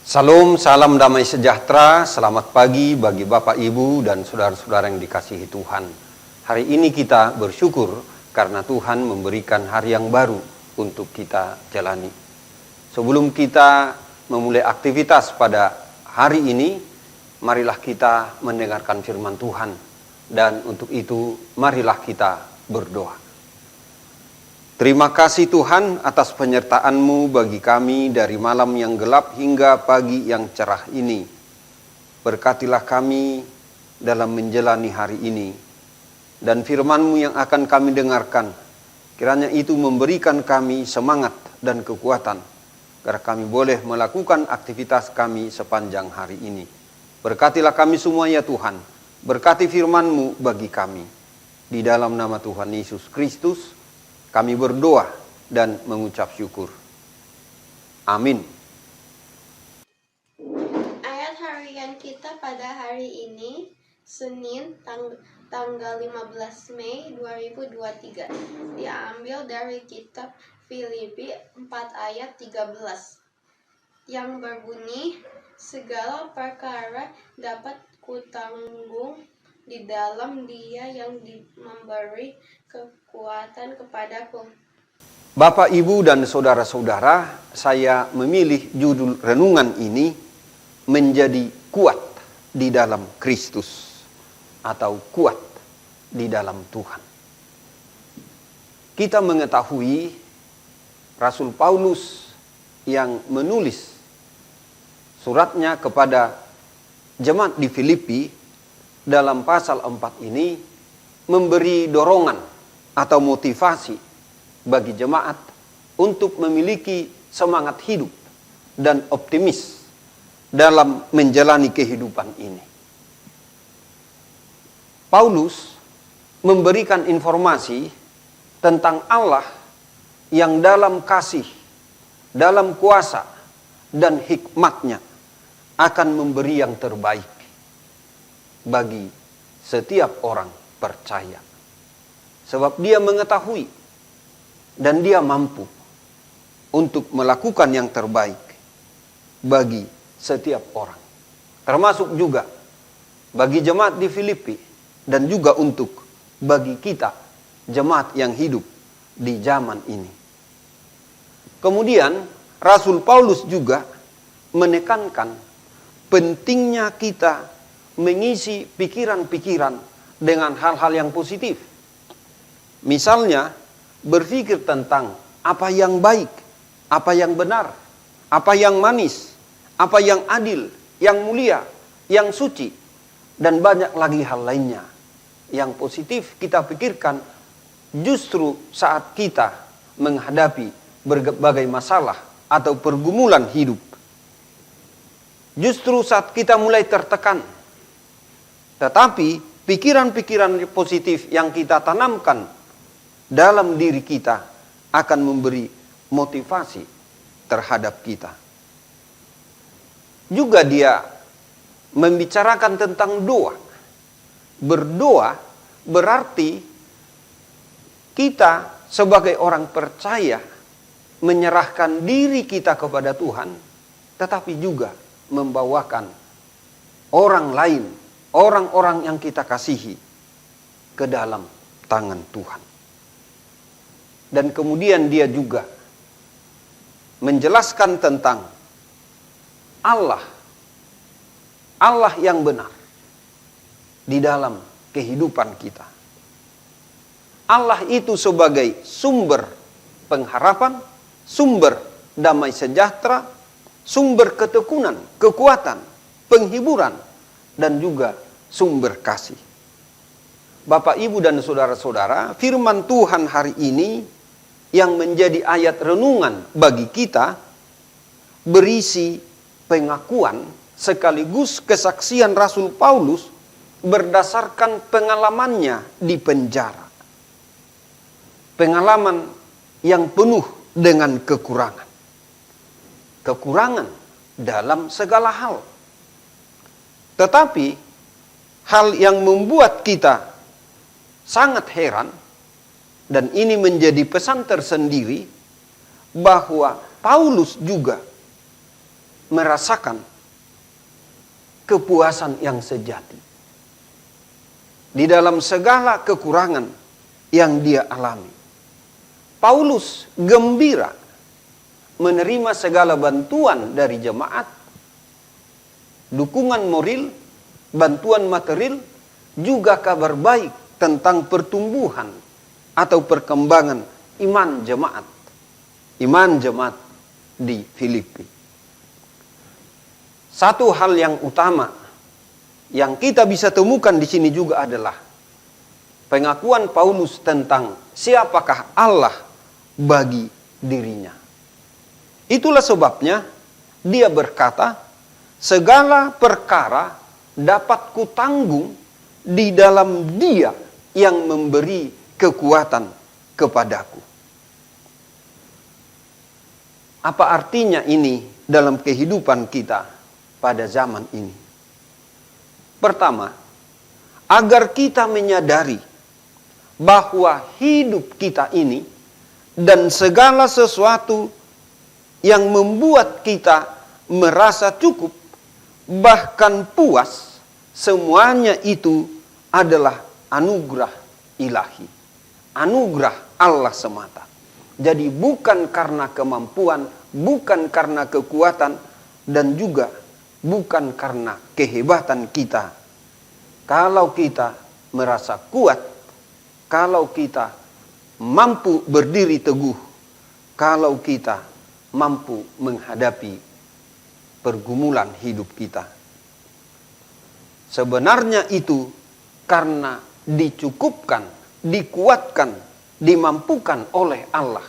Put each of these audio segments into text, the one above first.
Salam, salam damai sejahtera, selamat pagi bagi Bapak, Ibu, dan saudara-saudara yang dikasihi Tuhan. Hari ini kita bersyukur karena Tuhan memberikan hari yang baru untuk kita jalani. Sebelum kita memulai aktivitas pada hari ini, marilah kita mendengarkan firman Tuhan. Dan untuk itu, marilah kita berdoa. Terima kasih Tuhan atas penyertaan-Mu bagi kami dari malam yang gelap hingga pagi yang cerah ini. Berkatilah kami dalam menjalani hari ini. Dan firman-Mu yang akan kami dengarkan, kiranya itu memberikan kami semangat dan kekuatan, agar kami boleh melakukan aktivitas kami sepanjang hari ini. Berkatilah kami semua ya Tuhan, berkati firman-Mu bagi kami. Di dalam nama Tuhan Yesus Kristus, kami berdoa dan mengucap syukur. Amin. Ayat harian kita pada hari ini, Senin, tanggal 15 Mei 2023, diambil dari kitab Filipi 4 ayat 13, yang berbunyi, segala perkara dapat kutanggung di dalam Dia yang memberi kekuatan kepadaku. Bapak, Ibu, dan saudara-saudara, saya memilih judul renungan ini menjadi kuat di dalam Kristus atau kuat di dalam Tuhan. Kita mengetahui Rasul Paulus yang menulis suratnya kepada jemaat di Filipi dalam pasal 4 ini memberi dorongan atau motivasi bagi jemaat untuk memiliki semangat hidup dan optimis dalam menjalani kehidupan ini. Paulus memberikan informasi tentang Allah yang dalam kasih, dalam kuasa, dan hikmat-Nya akan memberi yang terbaik bagi setiap orang percaya. Sebab dia mengetahui dan dia mampu untuk melakukan yang terbaik bagi setiap orang. Termasuk juga bagi jemaat di Filipi dan juga untuk bagi kita jemaat yang hidup di zaman ini. Kemudian Rasul Paulus juga menekankan pentingnya kita mengisi pikiran-pikiran dengan hal-hal yang positif. Misalnya, berpikir tentang apa yang baik, apa yang benar, apa yang manis, apa yang adil, yang mulia, yang suci, dan banyak lagi hal lainnya yang positif kita pikirkan justru saat kita menghadapi berbagai masalah atau pergumulan hidup. Justru saat kita mulai tertekan. Tetapi pikiran-pikiran positif yang kita tanamkan dalam diri kita akan memberi motivasi terhadap kita. Juga dia membicarakan tentang doa. Berdoa berarti kita sebagai orang percaya menyerahkan diri kita kepada Tuhan, tetapi juga membawakan orang lain, orang-orang yang kita kasihi ke dalam tangan Tuhan. Dan kemudian dia juga menjelaskan tentang Allah yang benar di dalam kehidupan kita. Allah itu sebagai sumber pengharapan, sumber damai sejahtera, sumber ketekunan, kekuatan, penghiburan, dan juga sumber kasih. Bapak, Ibu, dan saudara-saudara, firman Tuhan hari ini yang menjadi ayat renungan bagi kita berisi pengakuan sekaligus kesaksian Rasul Paulus berdasarkan pengalamannya di penjara. Pengalaman yang penuh dengan kekurangan. Kekurangan dalam segala hal. Tetapi hal yang membuat kita sangat heran, dan ini menjadi pesan tersendiri, bahwa Paulus juga merasakan kepuasan yang sejati. Di dalam segala kekurangan yang dia alami, Paulus gembira menerima segala bantuan dari jemaat, dukungan moral, bantuan material, juga kabar baik tentang pertumbuhan atau perkembangan iman jemaat di Filipi. Satu hal yang utama yang kita bisa temukan di sini juga adalah pengakuan Paulus tentang siapakah Allah bagi dirinya. Itulah sebabnya dia berkata, segala perkara dapat kutanggung di dalam Dia yang memberi kekuatan kepadaku. Apa artinya ini dalam kehidupan kita pada zaman ini? Pertama, agar kita menyadari bahwa hidup kita ini dan segala sesuatu yang membuat kita merasa cukup, bahkan puas, semuanya itu adalah anugerah ilahi. Anugerah Allah semata. Jadi bukan karena kemampuan, bukan karena kekuatan, dan juga bukan karena kehebatan kita. Kalau kita merasa kuat, kalau kita mampu berdiri teguh, kalau kita mampu menghadapi pergumulan hidup kita. Sebenarnya itu karena dicukupkan, dikuatkan, dimampukan oleh Allah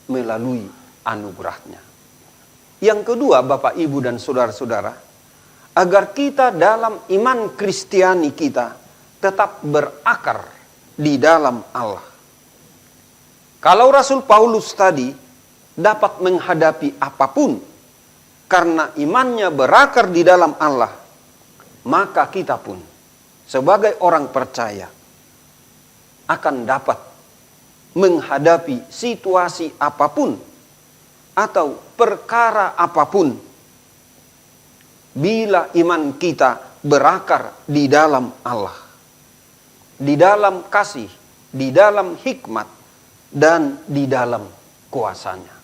melalui anugerahnya. Yang kedua, Bapak, Ibu, dan saudara-saudara, agar kita dalam iman Kristiani kita tetap berakar di dalam Allah. Kalau Rasul Paulus tadi dapat menghadapi apapun karena imannya berakar di dalam Allah, maka kita pun sebagai orang percaya akan dapat menghadapi situasi apapun atau perkara apapun bila iman kita berakar di dalam Allah, di dalam kasih, di dalam hikmat, dan di dalam kuasanya.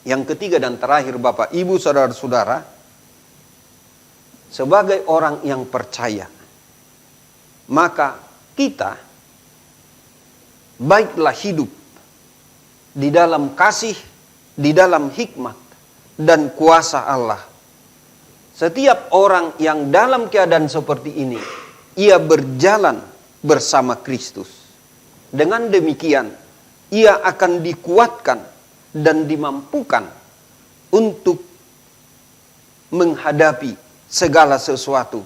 Yang ketiga dan terakhir, Bapak, Ibu, saudara-saudara, sebagai orang yang percaya, maka kita baiklah hidup di dalam kasih, di dalam hikmat, dan kuasa Allah. Setiap orang yang dalam keadaan seperti ini, ia berjalan bersama Kristus. Dengan demikian, ia akan dikuatkan dan dimampukan untuk menghadapi segala sesuatu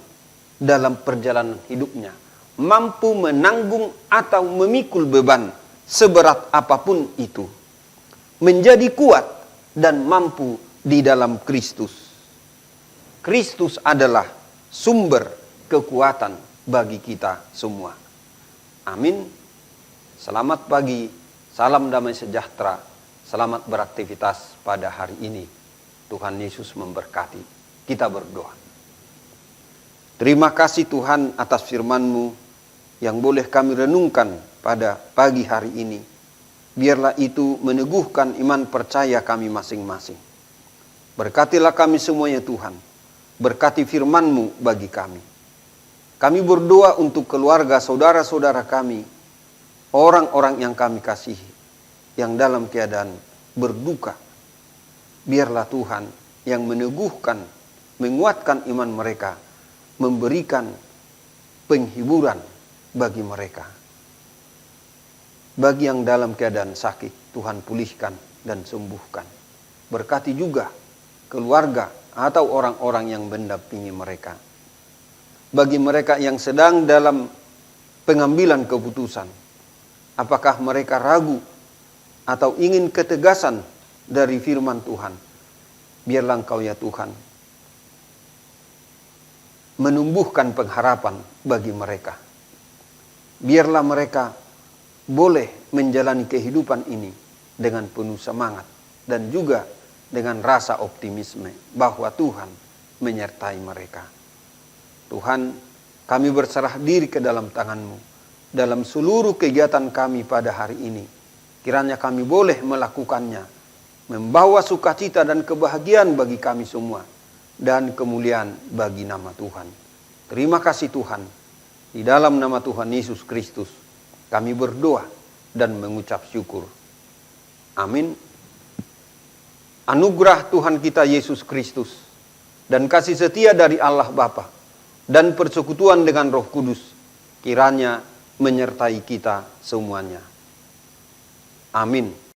dalam perjalanan hidupnya. Mampu menanggung atau memikul beban seberat apapun itu. Menjadi kuat dan mampu di dalam Kristus. Kristus adalah sumber kekuatan bagi kita semua. Amin. Selamat pagi, salam damai sejahtera, selamat beraktivitas pada hari ini. Tuhan Yesus memberkati. Kita berdoa. Terima kasih Tuhan atas firman-Mu yang boleh kami renungkan pada pagi hari ini. Biarlah itu meneguhkan iman percaya kami masing-masing. Berkatilah kami semuanya Tuhan. Berkati firman-Mu bagi kami. Kami berdoa untuk keluarga saudara-saudara kami, orang-orang yang kami kasihi, yang dalam keadaan berduka. Biarlah Tuhan yang meneguhkan, menguatkan iman mereka, memberikan penghiburan bagi mereka. Bagi yang dalam keadaan sakit, Tuhan pulihkan dan sembuhkan. Berkati juga keluarga atau orang-orang yang mendampingi mereka. Bagi mereka yang sedang dalam pengambilan keputusan, apakah mereka ragu atau ingin ketegasan dari firman Tuhan, biarlah Engkau ya Tuhan menumbuhkan pengharapan bagi mereka. Biarlah mereka boleh menjalani kehidupan ini dengan penuh semangat dan juga dengan rasa optimisme bahwa Tuhan menyertai mereka. Tuhan, kami berserah diri ke dalam tangan-Mu dalam seluruh kegiatan kami pada hari ini. Kiranya kami boleh melakukannya, membawa sukacita dan kebahagiaan bagi kami semua, dan kemuliaan bagi nama Tuhan. Terima kasih Tuhan. Di dalam nama Tuhan Yesus Kristus, kami berdoa dan mengucap syukur. Amin. Anugerah Tuhan kita Yesus Kristus dan kasih setia dari Allah Bapa dan persekutuan dengan Roh Kudus kiranya menyertai kita semuanya. Amin.